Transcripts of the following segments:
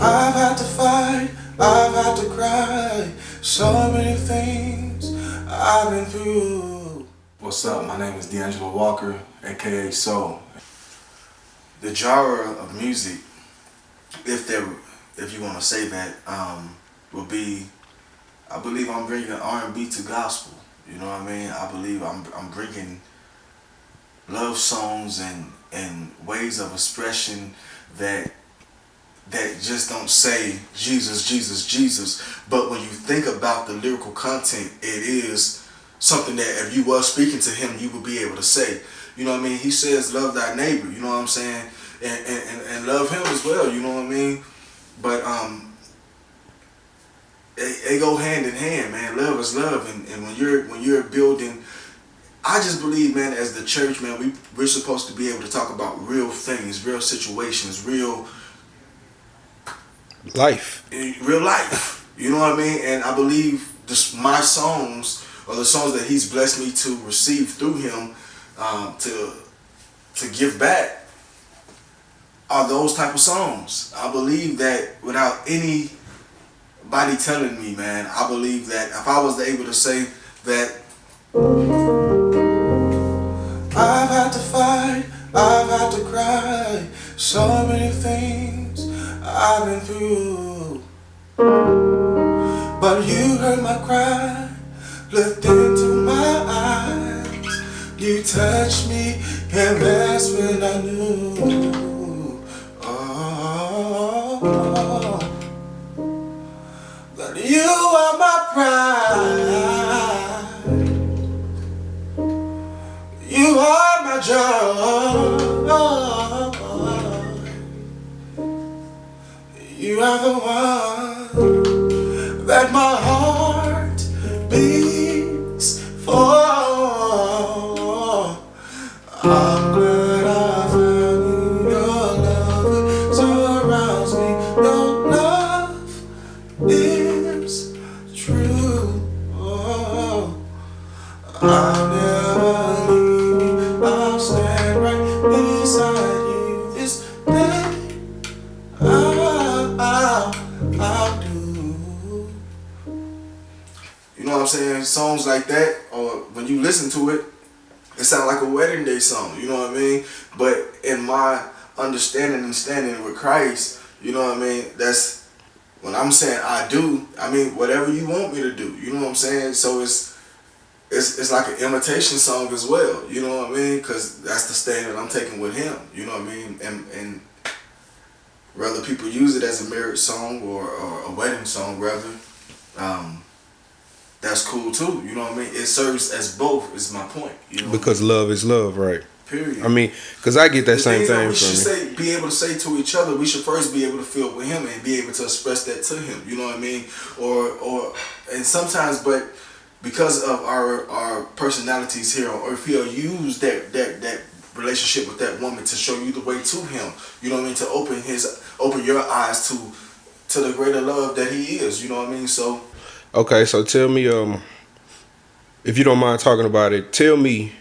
I've had to fight, I've had to cry, so many things I've been through. What's up? My name is D'Angelo Walker, aka Soul. The genre of music, if you want to say that, will be, I believe I'm bringing R&B to gospel. You know what I mean? I believe I'm bringing love songs and ways of expression that just don't say Jesus, Jesus, Jesus. But when you think about the lyrical content, it is something that if you were speaking to him, you would be able to say. You know what I mean? He says, love thy neighbor, you know what I'm saying? And love him as well, you know what I mean? But they go hand in hand, man. Love is love, and when you're building, I just believe, man, as the church, man, we're supposed to be able to talk about real things, real situations, real life. real life. You know what I mean? And I believe my songs, or the songs that he's blessed me to receive through him, to give back, are those type of songs. I believe that without anybody telling me, man, I believe that if I was able to say that I've had to fight, I've had to cry, so many things I've been through, but you heard my cry, looked into my eyes, you touched me, and that's when I knew. Oh, that you are my pride, you are my joy, you are the one that my heart beats for. I'm glad I found you, your love surrounds me, your love is true. Oh, I'll never leave you, I'll stand right beside you this day. I'll do. You know what I'm saying? Songs like that, or when you listen to it, it sounds like a wedding day song. You know what I mean? But in my understanding and standing with Christ, you know what I mean? That's when I'm saying I do. I mean whatever you want me to do. You know what I'm saying? So it's like an imitation song as well. You know what I mean? Because that's the stand that I'm taking with him. You know what I mean? And whether people use it as a marriage song or a wedding song, rather, that's cool too. You know what I mean? It serves as both. Is my point. You know? Because love is love, right? Period. I mean, because I get that The same things that thing we from should be able to say to each other, we should first be able to feel with him and be able to express that to him. You know what I mean? And sometimes, but because of our personalities here on earth, he'll use that relationship with that woman to show you the way to him. You know what I mean? To open your eyes to the greater love that he is. You know what I mean? So Okay, so tell me, if you don't mind talking about it, tell me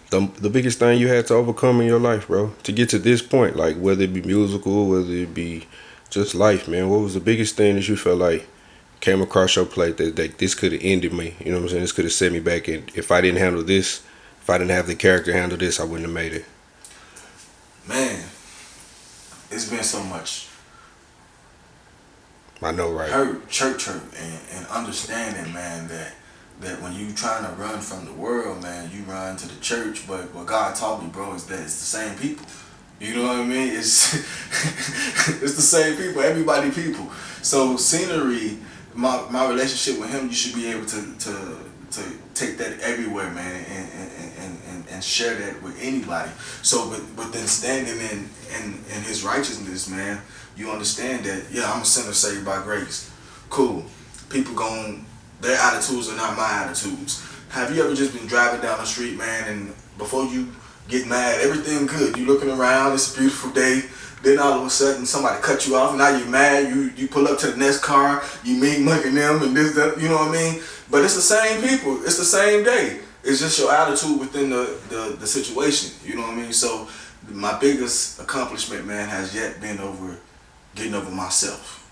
the biggest thing you had to overcome in your life, bro, to get to this point, like whether it be musical, whether it be just life, man. What was the biggest thing that you felt like came across your plate that this could have ended me? You know what I'm saying? This could have set me back, and if I didn't handle this, if I didn't have the character handle this, I wouldn't have made it. man, it's been so much I know, right? church hurt, and understanding, man, that when you trying to run from the world, man, you run to the church. But what God taught me, bro, is that it's the same people. You know what I mean? It's it's the same people, everybody people. So scenery, my relationship with him, you should be able to take that everywhere, man, and share that with anybody. So but then standing in his righteousness, man, you understand that, yeah, I'm a sinner saved by grace. Cool. People their attitudes are not my attitudes. Have you ever just been driving down the street, man, and before you get mad, everything good, you looking around, it's a beautiful day, then all of a sudden somebody cut you off, and now you're mad, you pull up to the next car, you mean mugging them and this, that, you know what I mean? But it's the same people, it's the same day. It's just your attitude within the situation, you know what I mean? So my biggest accomplishment, man, has yet been over getting over myself.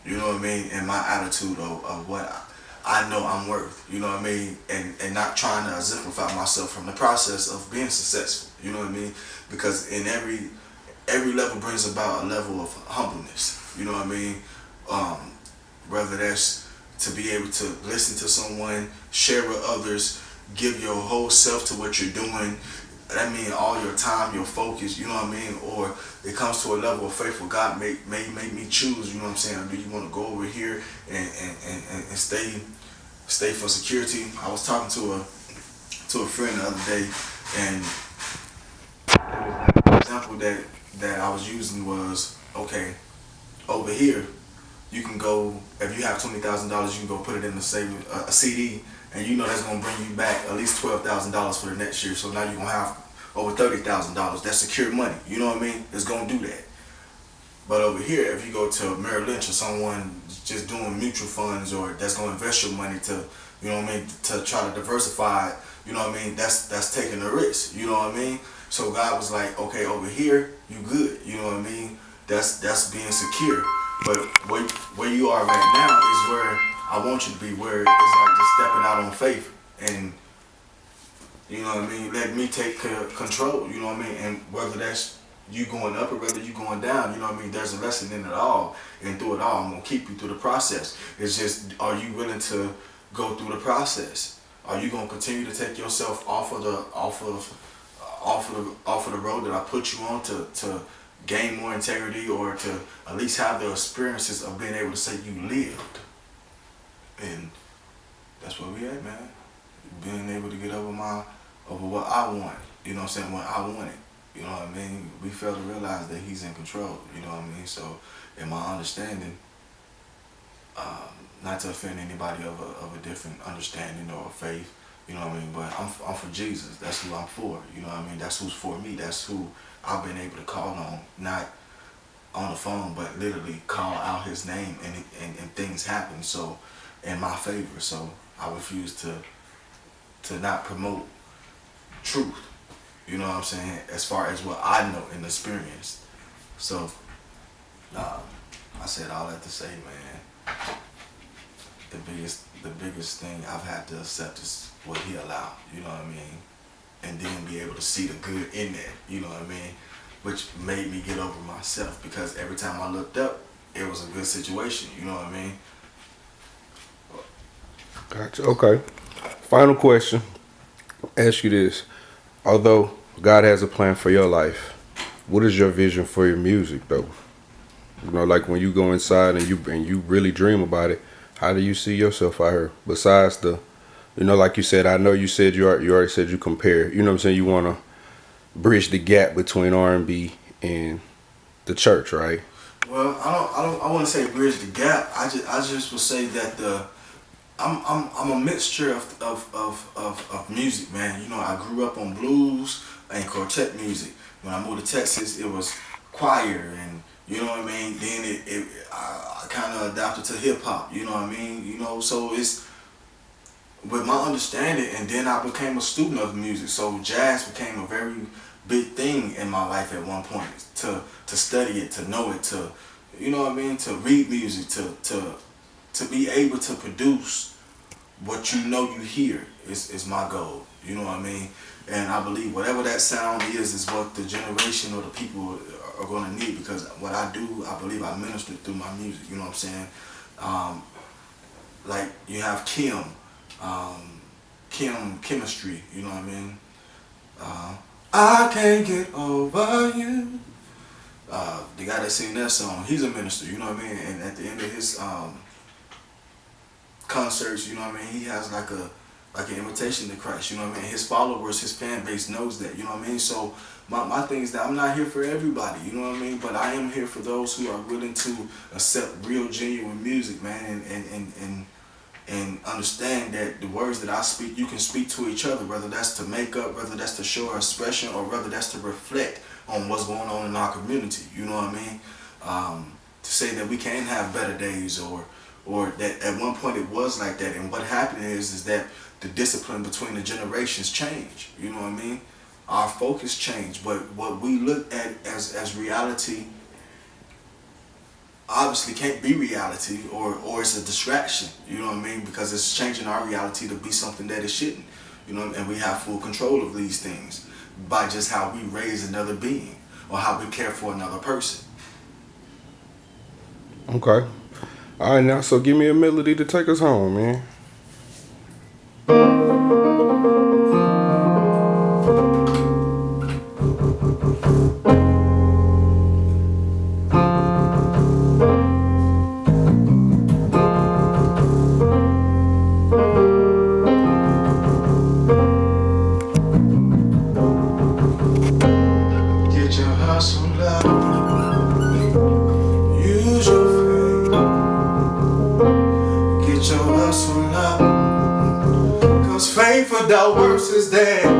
You know what I mean? And my attitude of what I know I'm worth. You know what I mean? And not trying to exemplify myself from the process of being successful. You know what I mean? Because in every level brings about a level of humbleness. You know what I mean? Um, Whether that's to be able to listen to someone, share with others, give your whole self to what you're doing. That means all your time, your focus, you know what I mean? Or it comes to a level of faith where God may make me choose, you know what I'm saying? Do you want to go over here and stay for security? I was talking to a friend the other day, and it was like the example that I was using was, okay, over here you can go, if you have $20,000, you can go put it in the saving a CD, and you know that's gonna bring you back at least $12,000 for the next year. So now you're gonna have over $30,000. That's secure money. You know what I mean? It's gonna do that. But over here, if you go to Merrill Lynch or someone just doing mutual funds, or that's gonna invest your money to, you know what I mean, to try to diversify it, you know what I mean? That's taking a risk. You know what I mean? So God was like, okay, over here, you good. You know what I mean? That's being secure. But where you are right now is where I want you to be, where it's like just stepping out on faith, and you know what I mean, let me take control, you know what I mean, and whether that's you going up or whether you going down, you know what I mean, there's a lesson in it all, and through it all I'm gonna keep you through the process. It's just, are you willing to go through the process? Are you gonna continue to take yourself off of the road that I put you on to gain more integrity, or to at least have the experiences of being able to say you lived? And that's where we at, man. Being able to get over what I want. You know what I'm saying? What I wanted. You know what I mean? We fail to realize that he's in control. You know what I mean? So, in my understanding, not to offend anybody of a different understanding or faith, you know what I mean? But I'm for Jesus. That's who I'm for. You know what I mean? That's who's for me. That's who I've been able to call on, not on the phone, but literally call out his name, and things happen. So, in my favor. So I refuse to not promote truth. You know what I'm saying? As far as what I know and experienced. So, I said all that to say, man, the biggest thing I've had to accept is what he allowed. You know what I mean? And then be able to see the good in that. You know what I mean? Which made me get over myself, because every time I looked up, it was a good situation. You know what I mean? Gotcha. Okay. Final question. Ask you this. Although God has a plan for your life, what is your vision for your music though? You know, like when you go inside and you really dream about it, how do you see yourself out here? Besides like you said, I know you said you already said you compare. You know what I'm saying? You want to bridge the gap between R&B and the church, right? Well, I want to say bridge the gap. I just would say that I'm a mixture of music, man. You know, I grew up on blues and quartet music. When I moved to Texas, it was choir, and you know what I mean. Then I kind of adapted to hip hop. You know what I mean. You know, so it's with my understanding, and then I became a student of music. So jazz became a very big thing in my life at one point. To study it, to know it, to you know what I mean, to read music, to be able to produce what you know you hear is my goal. You know what I mean? And I believe whatever that sound is what the generation or the people are going to need, because what I do, I believe I minister through my music. You know what I'm saying? Like you have chemistry. You know what I mean? I can't get over you. The guy that sing that song, he's a minister. You know what I mean? And at the end of his concerts, you know what I mean, he has like an invitation to Christ, you know what I mean? His followers, his fan base knows that, you know what I mean? So my thing is that I'm not here for everybody, you know what I mean? But I am here for those who are willing to accept real, genuine music, man, and understand that the words that I speak, you can speak to each other, whether that's to make up, whether that's to show expression, or whether that's to reflect on what's going on in our community, you know what I mean? To say that we can have better days, or that at one point it was like that, and what happened is that the discipline between the generations changed, you know what I mean? our focus changed. But what we look at as reality obviously can't be reality, or it's a distraction, you know what I mean? Because it's changing our reality to be something that it shouldn't, you know, and we have full control of these things by just how we raise another being or how we care for another person. Okay. All right, now, so give me a melody to take us home, man. Get your hustle up, use your faith. Get your hustle up, cause faith without works is dead.